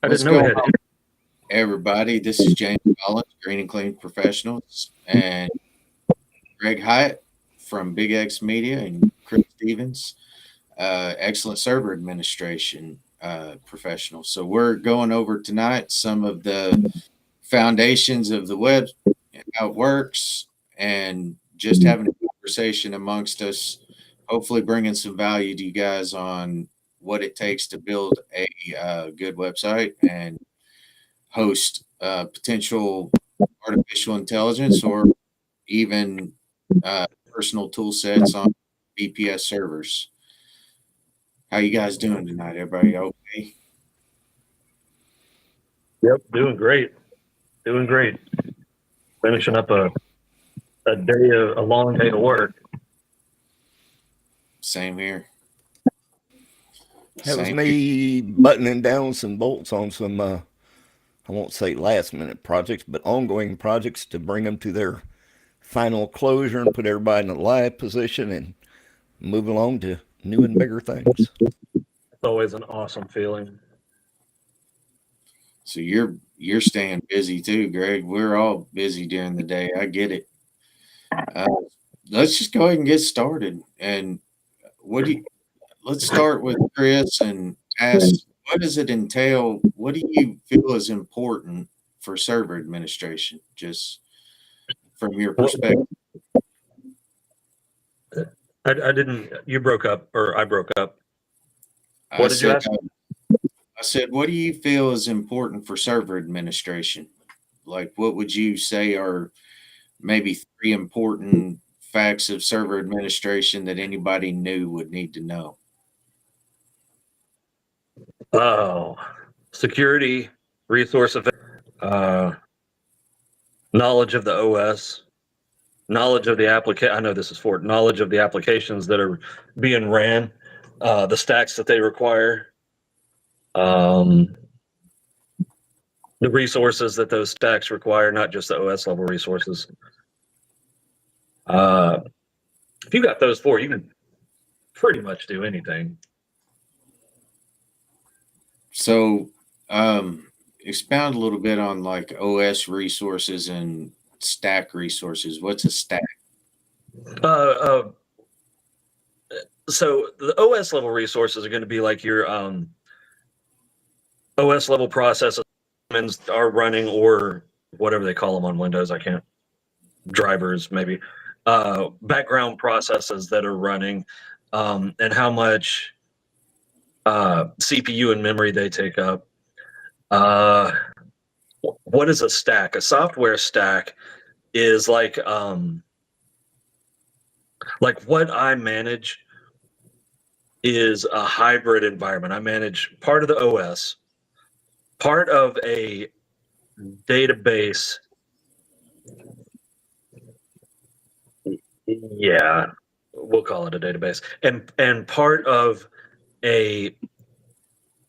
I What's didn't know we going had. on, everybody? This is James Collins, Green and Clean Professionals, and Greg Hyatt from Big X Media and Chris Stevens, excellent server administration professional. So we're going over tonight some of the foundations of the web, how it works, and just having a conversation amongst us. Hopefully, bringing some value to you guys on what it takes to build a good website and host potential artificial intelligence or even personal tool sets on VPS servers. How you guys doing tonight? Everybody okay? Yep, doing great. Doing great. Finishing up a long day of work. Same here. That was Same here. me buttoning down some bolts on some, I won't say last minute projects, but ongoing projects to bring them to their final closure and put everybody in a live position and move along to new and bigger things. It's always an awesome feeling. So you're staying busy too, Greg. We're all busy during the day. I get it. Uh, let's just go ahead and get started. And what do you, let's start with Chris and ask, what does it entail? What do you feel is important for server administration, just from your perspective? I didn't. You broke up, or I broke up. I What did you said, ask? I said, what do you feel is important for server administration? Like, what would you say are maybe three important facts of server administration that anybody new would need to know? Oh, security, resource knowledge of the OS, knowledge of the application. I know this is for knowledge of the applications that are being ran, the stacks that they require, the resources that those stacks require, not just the OS level resources. If you got those four, you can pretty much do anything. So, expound a little bit on like OS resources and stack resources. What's a stack? So the OS level resources are going to be like your OS level processes are running, or whatever they call them on Windows. I can't. Drivers maybe. Background processes that are running, and how much CPU and memory they take up. What is a stack? A software stack is like what I manage is a hybrid environment. I manage part of the OS, part of a database. Yeah, we'll call it a database, and part of a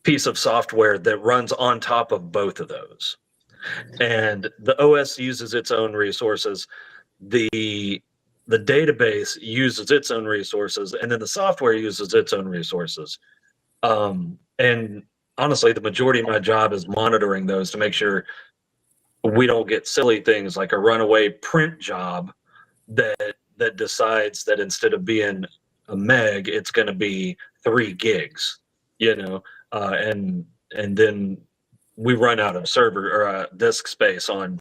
piece of software that runs on top of both of those. And the OS uses its own resources. The database uses its own resources, and then the software uses its own resources. And honestly, the majority of my job is monitoring those to make sure we don't get silly things like a runaway print job that decides that instead of being a meg, it's going to be 3 gigs, and then we run out of server or disk space on,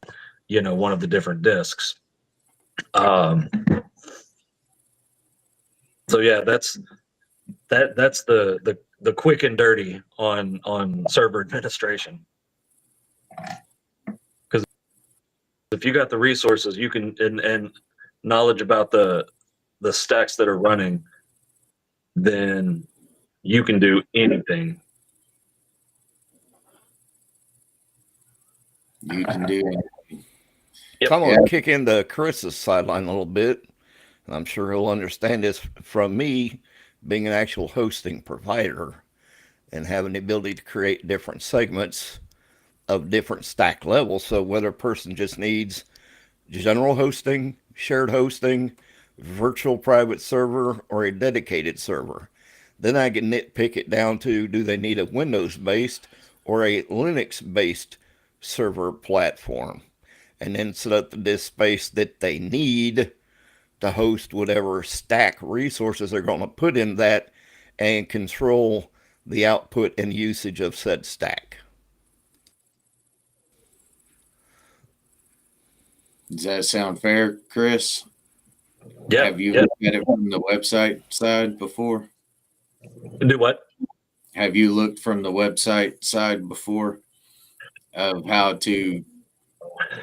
one of the different disks. So yeah, that's the quick and dirty on server administration. Because if you got the resources, you can and knowledge about the stacks that are running, then you can do anything. You can do anything. Yep. So I'm going to kick into Chris's sideline a little bit. I'm sure he'll understand this from me being an actual hosting provider and having the ability to create different segments of different stack levels. So whether a person just needs general hosting, shared hosting, virtual private server, or a dedicated server, then I can nitpick it down to, do they need a Windows based or a Linux based server platform, and then set up the disk space that they need to host whatever stack resources they're going to put in that and control the output and usage of said stack. Does that sound fair, Chris? Yeah. Have you Yeah. looked at it from the website side before? Do what? Have you looked from the website side before of how to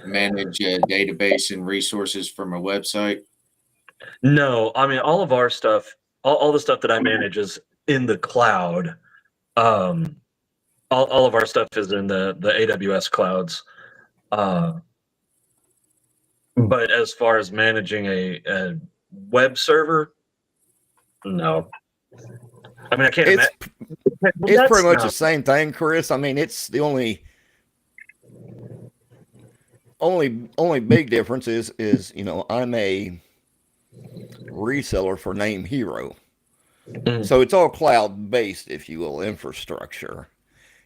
manage a database and resources from a website? No, I mean all of our stuff, all the stuff that I manage is in the cloud. Um, all of our stuff is in the AWS clouds. Uh, but as far as managing a web server, no. I mean, I can't It's imagine. Well, it's pretty that's much the not. same thing, Chris. I mean, it's the only big difference is I'm a reseller for Name Hero, Mm, so it's all cloud based, if you will, infrastructure.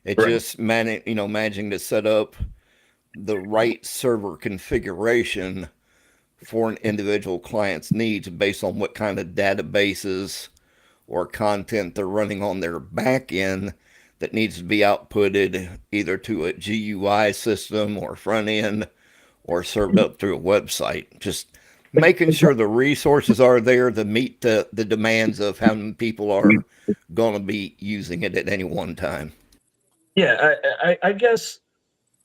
It's right. just managing to set up the right server configuration for an individual client's needs based on what kind of databases or content they're running on their back end that needs to be outputted either to a GUI system or front end or served up through a website. Just making sure the resources are there to meet the demands of how many people are going to be using it at any one time. Yeah, I guess.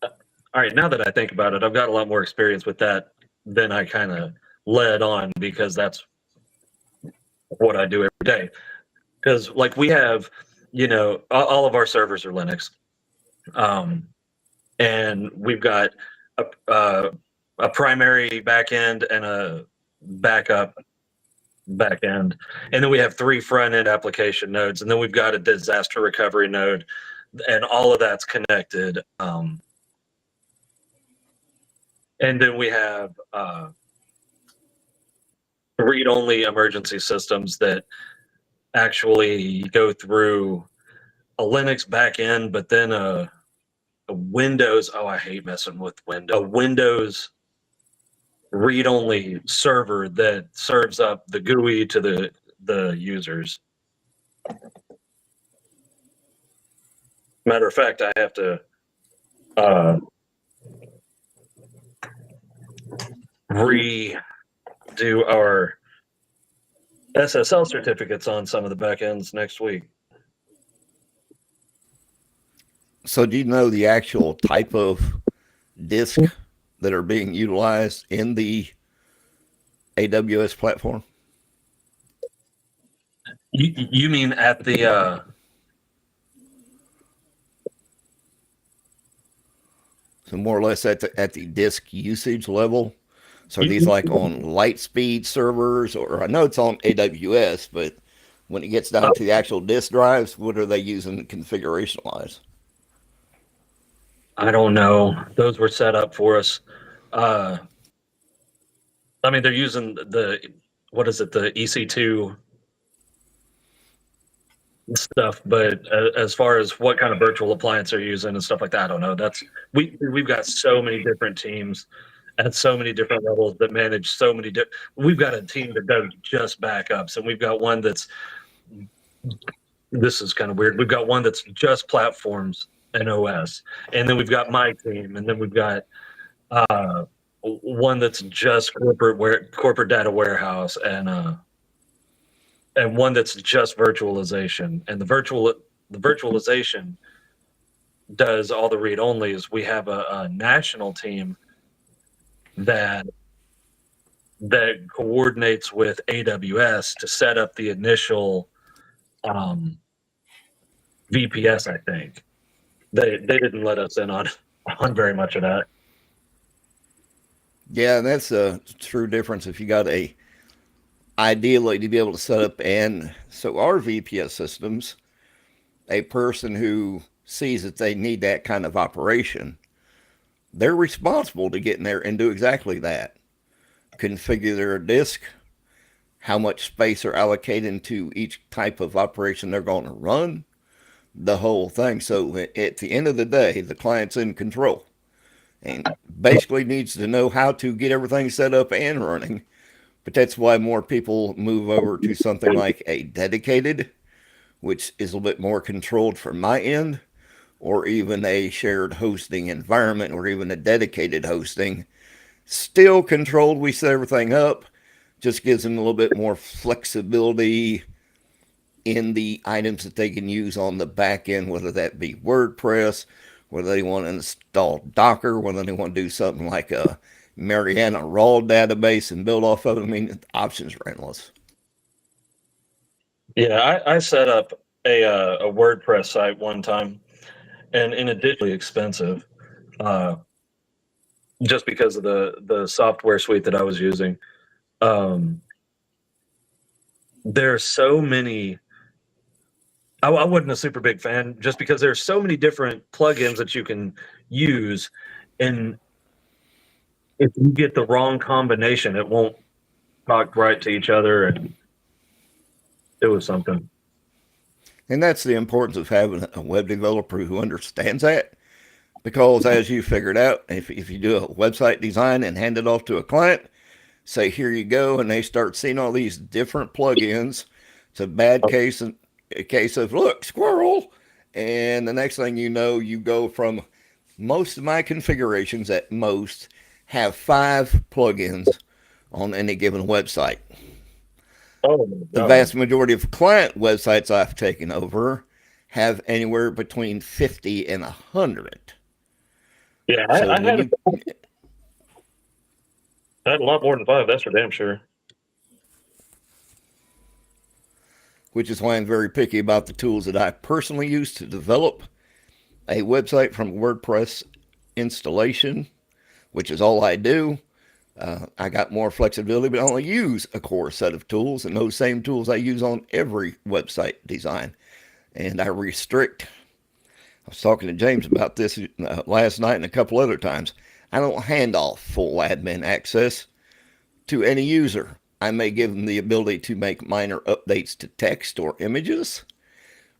All right, now that I think about it, I've got a lot more experience with that than I kind of led on because that's what I do every day. Because like we have, all of our servers are Linux, um, and we've got a primary backend and a backup backend, and then we have three front end application nodes, and then we've got a disaster recovery node, and all of that's connected. And then we have read only emergency systems that actually go through a Linux backend, but then a Windows. Oh, I hate messing with Windows. A Windows read only server that serves up the GUI to the users. Matter of fact, I have to uh, redo our SSL certificates on some of the backends next week. So, do you know the actual type of disk that are being utilized in the AWS platform? You mean at the So, more or less at the disk usage level. So, are these you, like on Lightspeed servers, or I know it's on AWS, but when it gets down to the actual disk drives, what are they using configuration wise? I don't know. Those were set up for us. Uh, I mean, they're using the what is it, the EC2 stuff, but as far as what kind of virtual appliance they're using and stuff like that, I don't know. We've got so many different teams at so many different levels that manage so many. We've got a team that does just backups, and we've got one that's. This is kind of weird. We've got one that's just platforms and OS, and then we've got my team, and then we've got uh, one that's just corporate data warehouse, and one that's just virtualization. And the virtualization does all the read onlys. We have a national team that coordinates with AWS to set up the initial um, VPS. I think they didn't let us in on very much of that. Yeah, that's a true difference. If you got ideally to be able to set up, and so our VPS systems, a person who sees that they need that kind of operation, they're responsible to get in there and do exactly that. Configure their disk, how much space are allocated to each type of operation they're going to run, the whole thing. So at the end of the day, the client's in control and basically needs to know how to get everything set up and running. But that's why more people move over to something like a dedicated, which is a little bit more controlled from my end, or even a shared hosting environment, or even a dedicated hosting. Still controlled, we set everything up, just gives them a little bit more flexibility in the items that they can use on the back end, whether that be WordPress, whether they want to install Docker, whether they want to do something like a Mariana raw database and build off of it. I mean, the options are endless. Yeah, I set up a WordPress site one time, and in addition, expensive, uh, just because of the software suite that I was using. Um, there's so many. I wasn't a super big fan just because there's so many different plugins that you can use, and if you get the wrong combination, it won't talk right to each other, and it was something. And that's the importance of having a web developer who understands that. Because as you figured out, if you do a website design and hand it off to a client, say, here you go, and they start seeing all these different plugins, it's a bad case, a case of, look, squirrel. And the next thing you know, you go from most of my configurations at most have 5 plugins on any given website. Oh my The God. vast majority of client websites I've taken over have anywhere between 50 and 100. Yeah, So I when had you, I had a lot more than 5. That's for damn sure. which is why I'm very picky about the tools that I personally use to develop a website from WordPress installation, which is all I do. I got more flexibility, but I only use a core set of tools, and those same tools I use on every website design. And I restrict. I was talking to James about this last night and a couple other times. I don't hand off full admin access to any user. I may give them the ability to make minor updates to text or images,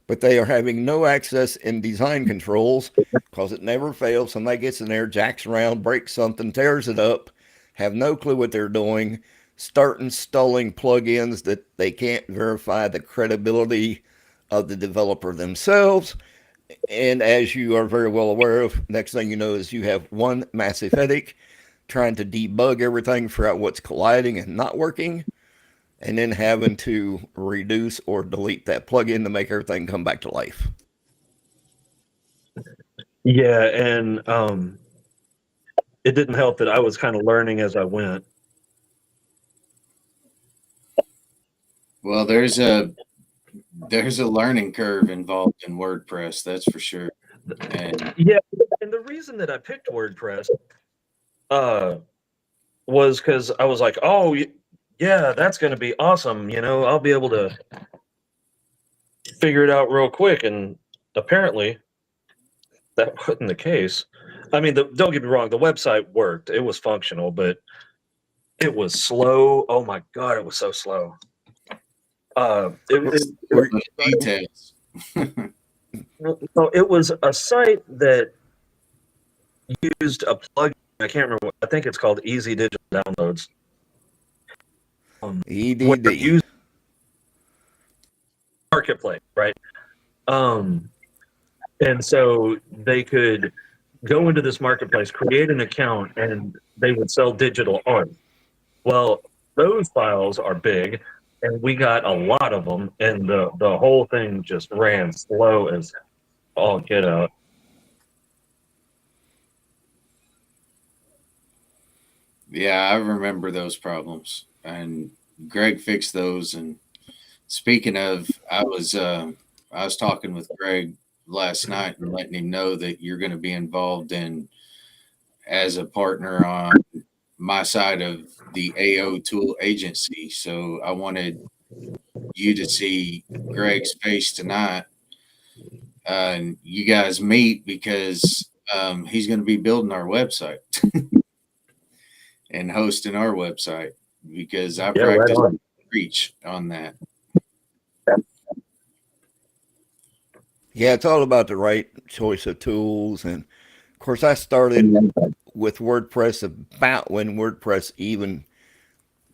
but they are having no access in design controls because it never fails. Somebody gets in there, jacks around, breaks something, tears it up, have no clue what they're doing, start installing plugins that they can't verify the credibility of the developer themselves. And as you are very well aware of, next thing you know is you have one massive headache trying to debug everything, figure out what's colliding and not working, and then having to reduce or delete that plugin to make everything come back to life. Yeah, and it didn't help that I was kind of learning as I went. Well, there's a learning curve involved in WordPress, that's for sure. And Yeah, and the reason that I picked WordPress uh, was because I was like, oh, yeah, that's going to be awesome. I'll be able to figure it out real quick. And apparently, that wasn't the case. I mean, don't get me wrong, the website worked, it was functional, but it was slow. Oh my God, it was so slow. Were, details. So it was a site that used a plugin. I can't remember. I think it's called Easy Digital Downloads. Where EDD. you marketplace, right? Um, and so they could go into this marketplace, create an account, and they would sell digital art. Well, those files are big, and we got a lot of them, and the whole thing just ran slow as all get out. Yeah, I remember those problems, and Greg fixed those. And speaking of, I was talking with Greg last night and letting him know that you're going to be involved in as a partner on my side of the AO Tool Agency. So I wanted you to see Greg's face tonight, and you guys meet because he's going to be building our website and hosting our website because I Yeah, right practice on. preach on that. Yeah, it's all about the right choice of tools. And of course, I started with WordPress about when WordPress even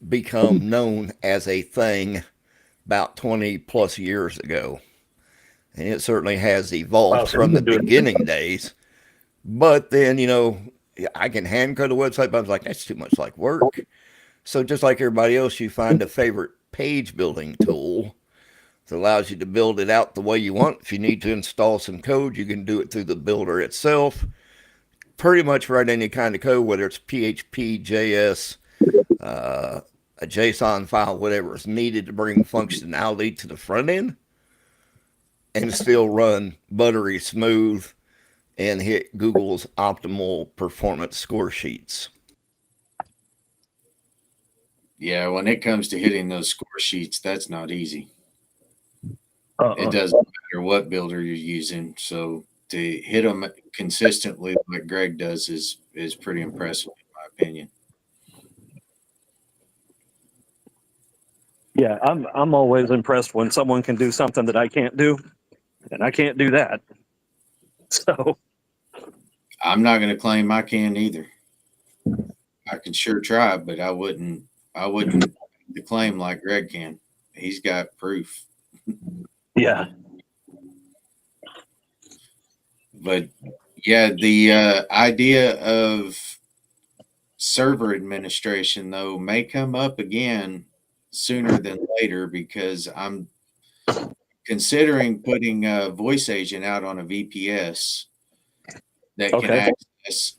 become known as a thing about 20 plus years ago. And it certainly has Wow, evolved so you've from the been doing beginning days. But then, I can hand code a website, but I was like, that's too much like work. So just like everybody else, you find a favorite page building tool that allows you to build it out the way you want. If you need to install some code, you can do it through the builder itself. Pretty much write any kind of code, whether it's PHP, JS, uh, a JSON file, whatever is needed to bring functionality to the front end, and still run buttery smooth and hit Google's optimal performance score sheets. Yeah, when it comes to hitting those score sheets, that's not easy. It Uh-uh. doesn't matter what builder you're using. So to hit them consistently like Greg does is pretty impressive in my opinion. Yeah, I'm always impressed when someone can do something that I can't do, and I can't do that. So I'm not going to claim I can either. I can sure try, but I wouldn't claim like Greg can. He's got proof. yeah, But yeah, the idea of server administration though may come up again sooner than later because I'm considering putting a voice agent out on a VPS that can okay. access,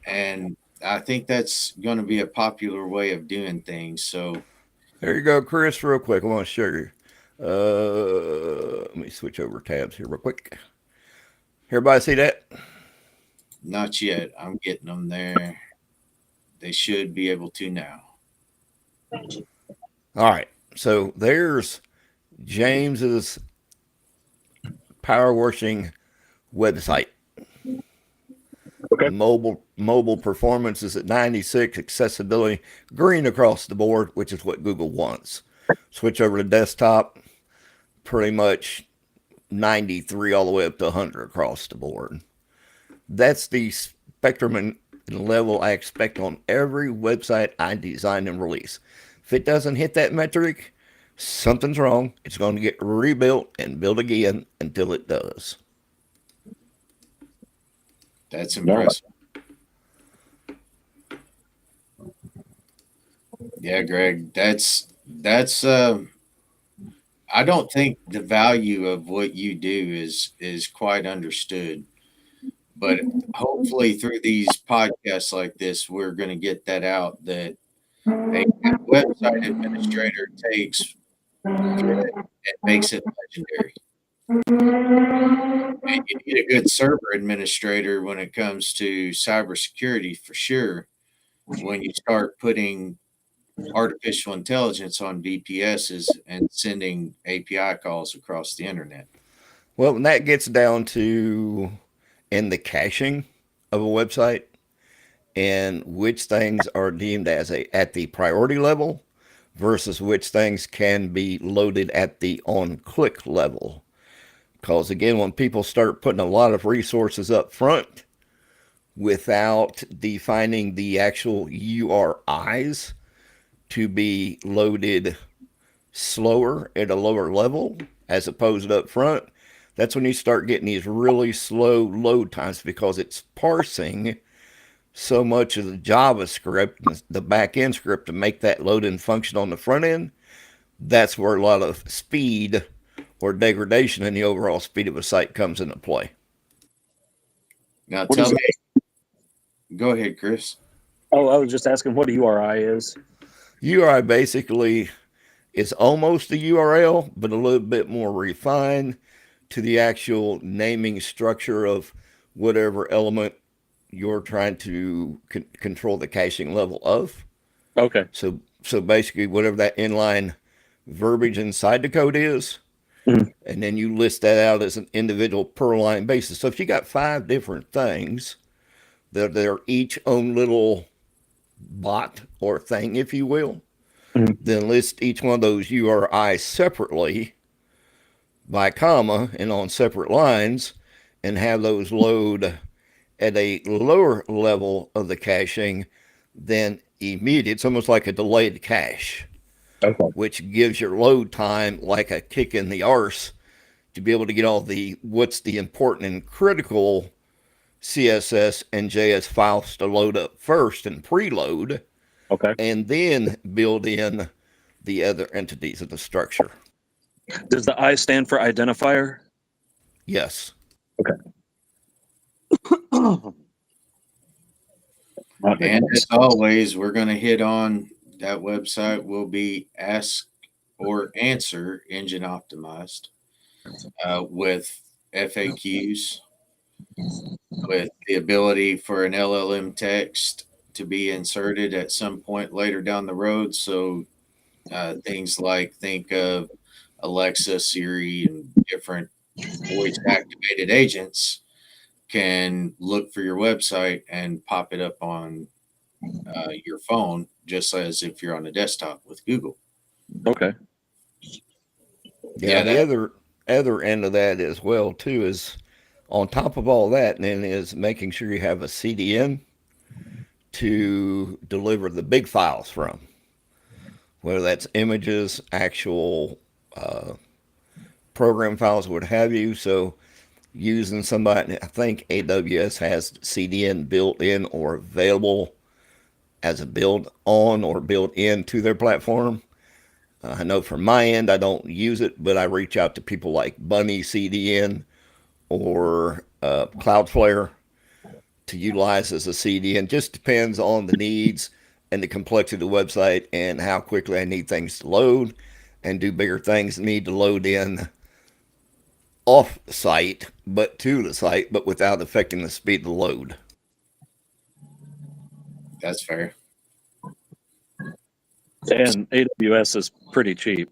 and I think that's going to be a popular way of doing things. So There you go, Chris, real quick. I want to show you. Let me switch over tabs here real quick. Everybody see that? not yet. I'm getting them there. They should be able to now. All right. So there's James's power washing website. Okay. Mobile performance is at 96, accessibility green across the board, which is what Google wants. Switch over to desktop, pretty much 93 all the way up to 100 across the board. That's the spectrum and level I expect on every website I design and release. If it doesn't hit that metric, something's wrong. It's going to get rebuilt and built again until it does. That's impressive. Yeah, Greg, that's I don't think the value of what you do is quite understood. But hopefully through these podcasts like this, we're going to get that out that a good website administrator takes good and makes it legendary. And you need a good server administrator when it comes to cybersecurity for sure. When you start putting artificial intelligence on VPSs and sending API calls across the internet. Well, and that gets down to in the caching of a website and which things are deemed as at the priority level versus which things can be loaded at the on click level. Because again, when people start putting a lot of resources up front without defining the actual URIs to be loaded slower at a lower level as opposed to up front, that's when you start getting these really slow load times because it's parsing so much of the JavaScript, the back end script to make that load in function on the front end. That's where a lot of speed or degradation in the overall speed of a site comes into play. Now What tell is me, go ahead, Chris. Oh, I was just asking what a URI is. URI basically is almost a URL, but a little bit more refined to the actual naming structure of whatever element you're trying to control the caching level of. Okay. So basically, whatever that inline verbiage inside the code is, Mhm. and then you list that out as an individual per line basis. So if you got 5 different things that they're each own little bot or thing, if you will, Mhm. then list each one of those URIs separately by comma and on separate lines and have those load at a lower level of the caching than immediate. It's almost like a delayed cache, Okay. which gives your load time like a kick in the arse to be able to get all the what's the important and critical CSS and JS files to load up first and preload, Okay. and then build in the other entities of the structure. Does the I stand for identifier? Yes. Okay. And as always, we're going to hit on that website will be Ask or Answer Engine Optimized with FAQs, with the ability for an LLM text to be inserted at some point later down the road. So things like think of Alexa, Siri, and different voice activated agents can look for your website and pop it up on your phone, just as if you're on a desktop with Google. Okay. Yeah, the other end of that as well too is on top of all that, then is making sure you have a CDN to deliver the big files from, whether that's images, actual program files, what have you. So using somebody, I think AWS has CDN built in or available as a build on or built into their platform. I know from my end, I don't use it, but I reach out to people like Bunny CDN or Cloudflare to utilize as a CDN. Just depends on the needs and the complexity of the website and how quickly I need things to load, and do bigger things need to load in off site, but to the site, but without affecting the speed of the load. That's fair. And AWS is pretty cheap.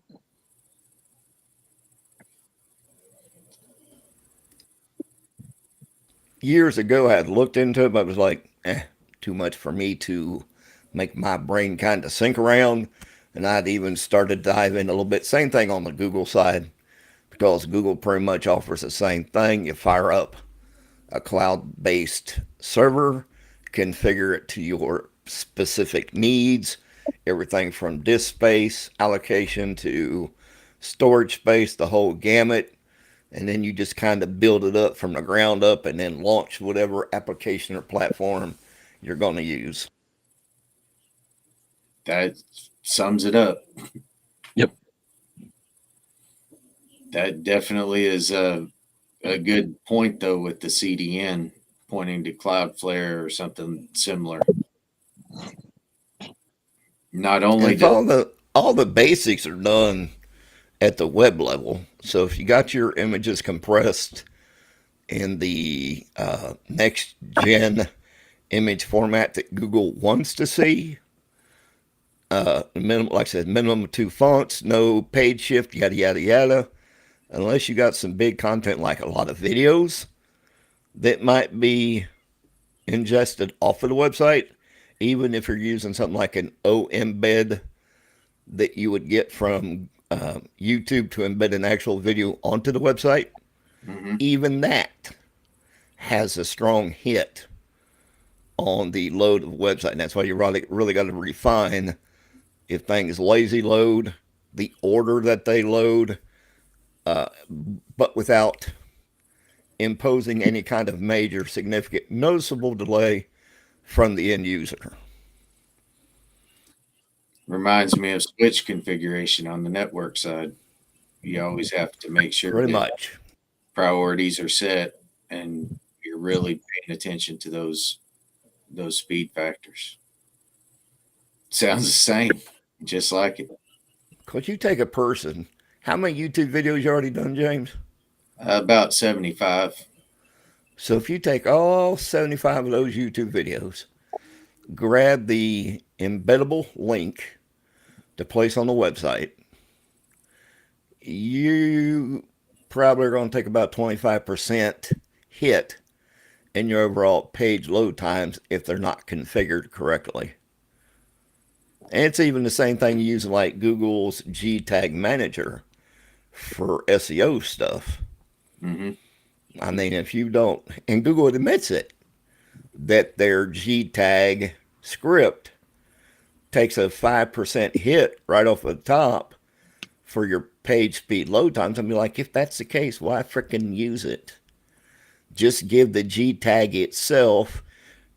Years ago, I had looked into it, but it was like, too much for me to make my brain kind of sink around. And I'd even started diving a little bit. Same thing on the Google side, because Google pretty much offers the same thing. You fire up a cloud based server, configure it to your specific needs, everything from disk space allocation to storage space, the whole gamut. And then you just kind of build it up from the ground up and then launch whatever application or platform you're going to use. That sums it up. Yep. That definitely is a good point, though, with the CDN pointing to Cloudflare or something similar. Not And only if does all the basics are done at the web level, so if you got your images compressed in the next gen image format that Google wants to see, minimum, like I said, minimum of 2 fonts, no page shift, yada yada yada. Unless you got some big content like a lot of videos that might be ingested off of the website, even if you're using something like an O embed that you would get from YouTube to embed an actual video onto the website, even that has a strong hit on the load of the website. And that's why you really got to refine if things lazy load, the order that they load, but without imposing any kind of major, significant, noticeable delay from the end user. reminds me of switch configuration on the network side. You always have to make sure Pretty that much. priorities are set and you're really paying attention to those speed factors. Sounds the same, just like it. Because you take a person, how many YouTube videos you already done, James? About 75. So if you take all 75 of those YouTube videos, grab the embeddable link to place on the website, you probably are going to take about 25% hit in your overall page load times if they're not configured correctly. And it's even the same thing using like Google's G Tag Manager for SEO stuff. Mm-hmm. I mean, if you don't, and Google admits it, that their G tag script takes a 5% hit right off the top for your page speed load times. I mean, like, if that's the case, why freaking use it? Just give the G tag itself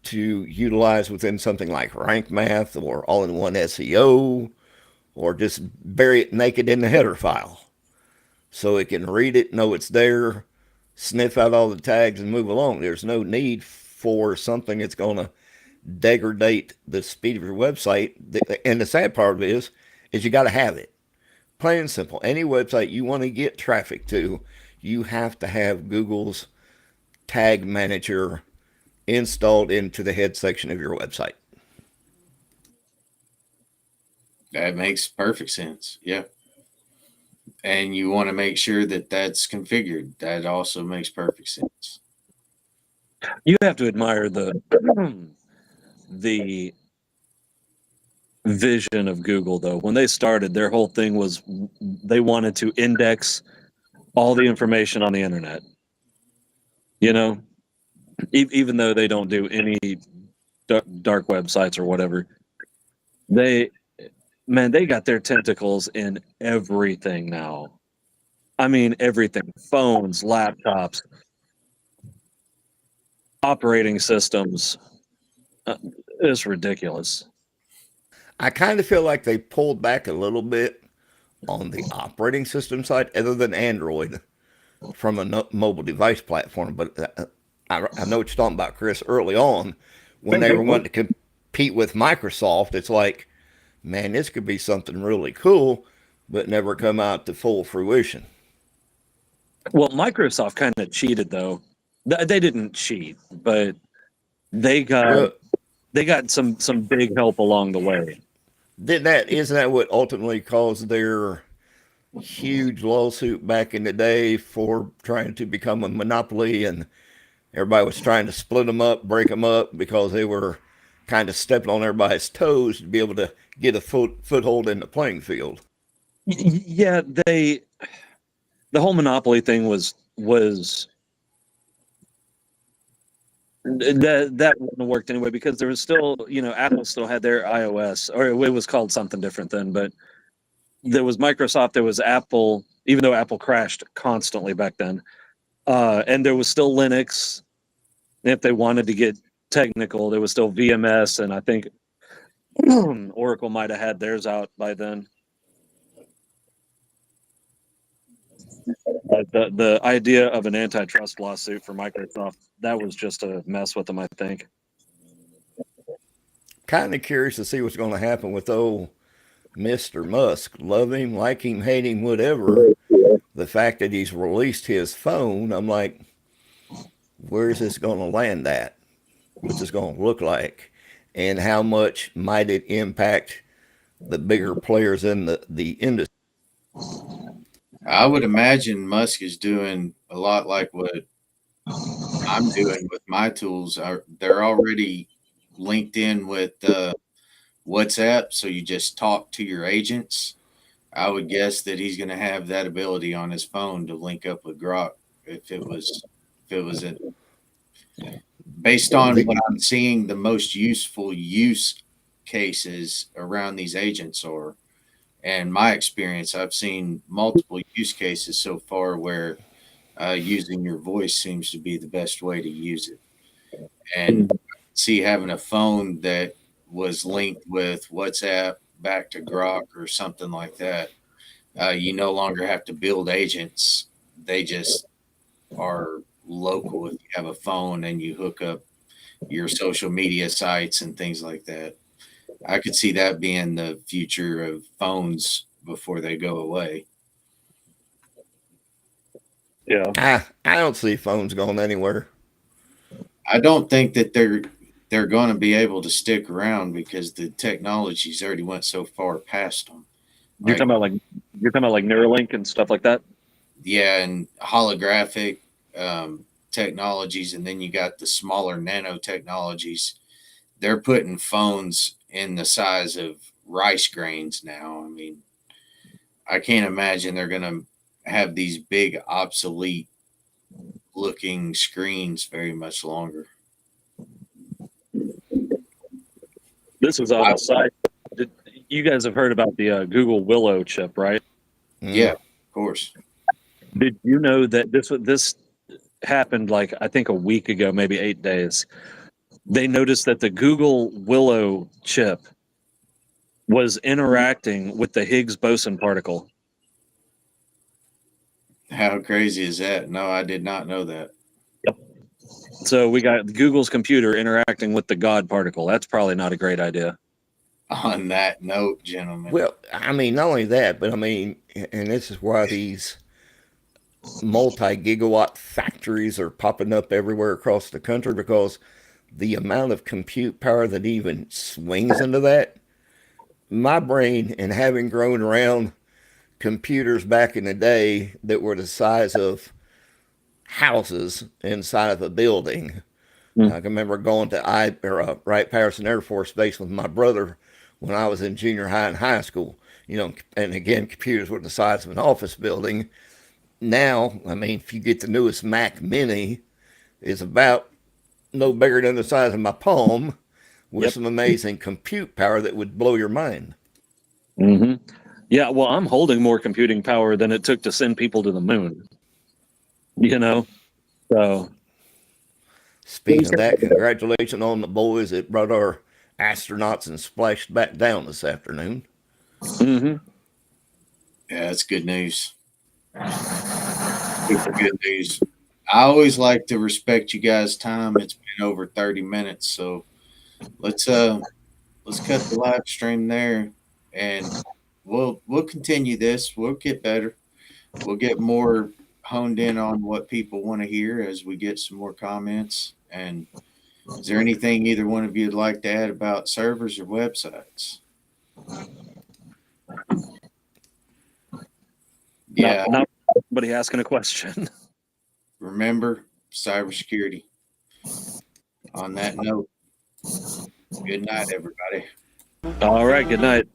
to utilize within something like rank math or all in one SEO, or just bury it naked in the header file so it can read it, know it's there, sniff out all the tags, and move along. There's no need for something that's going to degrade the speed of your website. And the sad part of it is you got to have it. Plain and simple. Any website you want to get traffic to, you have to have Google's tag manager installed into the head section of your website. That makes perfect sense. Yeah. And you want to make sure that that's configured. That also makes perfect sense. You have to admire the vision of Google, though. When they started, their whole thing was they wanted to index all the information on the internet. You know, even though they don't do any dark websites or whatever, they got their tentacles in everything now. I mean, everything: phones, laptops, operating systems. It's ridiculous. I kind of feel like they pulled back a little bit on the operating system side, other than Android, from a mobile device platform. But I know what you're talking about, Chris. Early on, when they were wanting to compete with Microsoft, it's like, man, this could be something really cool, but never come out to full fruition. Well, Microsoft kind of cheated, though. They didn't cheat, but they got Well, some big help along the way. isn't that what ultimately caused their huge lawsuit back in the day for trying to become a monopoly, and everybody was trying to split them up, break them up, because they were kind of stepping on everybody's toes to be able to get a foothold in the playing field. Yeah, the whole monopoly thing was that wouldn't have worked anyway, because there was still, Apple still had their iOS, or it was called something different then, but there was Microsoft, there was Apple, even though Apple crashed constantly back then, and there was still Linux. If they wanted to get technical, there was still VMS, and I think Oracle might have had theirs out by then. The idea of an antitrust lawsuit for Microsoft, that was just a mess with them, I think. Kind of curious to see what's going to happen with old Mr. Musk. Love him, like him, hate him, whatever. The fact that he's released his phone, I'm like, where's this going to land at? What's this going to look like? And how much might it impact the bigger players in the industry? I would imagine Musk is doing a lot like what I'm doing with my tools. They're already linked in with WhatsApp, so you just talk to your agents. I would guess that he's going to have that ability on his phone to link up with Grok if it was it. Based on what I'm seeing, the most useful use cases around these agents are, and my experience, I've seen multiple use cases so far where using your voice seems to be the best way to use it. And see, having a phone that was linked with WhatsApp back to Grok or something like that, you no longer have to build agents. They just are local. If you have a phone and you hook up your social media sites and things like that, I could see that being the future of phones before they go away. Yeah. I don't see phones going anywhere. I don't think that they're going to be able to stick around because the technology's already went so far past them. You're talking about like Neuralink and stuff like that? Yeah, and holographic technologies, and then you got the smaller nanotechnologies. They're putting phones in the size of rice grains now. I mean, I can't imagine they're going to have these big obsolete looking screens very much longer. This is on a side. You guys have heard about the Google Willow chip, right? Yeah, of course. Did you know that this happened like I think a week ago, maybe 8 days? They noticed that the Google Willow chip was interacting with the Higgs boson particle. How crazy is that? No, I did not know that. So we got Google's computer interacting with the God particle. That's probably not a great idea. On that note, gentlemen. Well, I mean, not only that, but I mean, and this is why these multi-gigawatt factories are popping up everywhere across the country, because the amount of compute power that even swings into that, my brain, and having grown around computers back in the day that were the size of houses inside of a building. I can remember going to Wright Patterson Air Force Base with my brother when I was in junior high and high school. You know, and again, computers were the size of an office building. Now, I mean, if you get the newest Mac Mini, it's about no bigger than the size of my palm, with some amazing compute power that would blow your mind. Mm-hmm. Yeah, well, I'm holding more computing power than it took to send people to the moon. You know, so. Speaking of that, congratulations on the boys that brought our astronauts and splashed back down this afternoon. Mm-hmm. Yeah, that's good news. Good news. I always like to respect you guys' time. It's been over 30 minutes, so let's cut the live stream there, and we'll continue this. We'll get better. We'll get more honed in on what people want to hear as we get some more comments. And is there anything either one of you would like to add about servers or websites? Yeah. Not somebody asking a question. Remember cybersecurity. On that note, good night, everybody. All right, good night.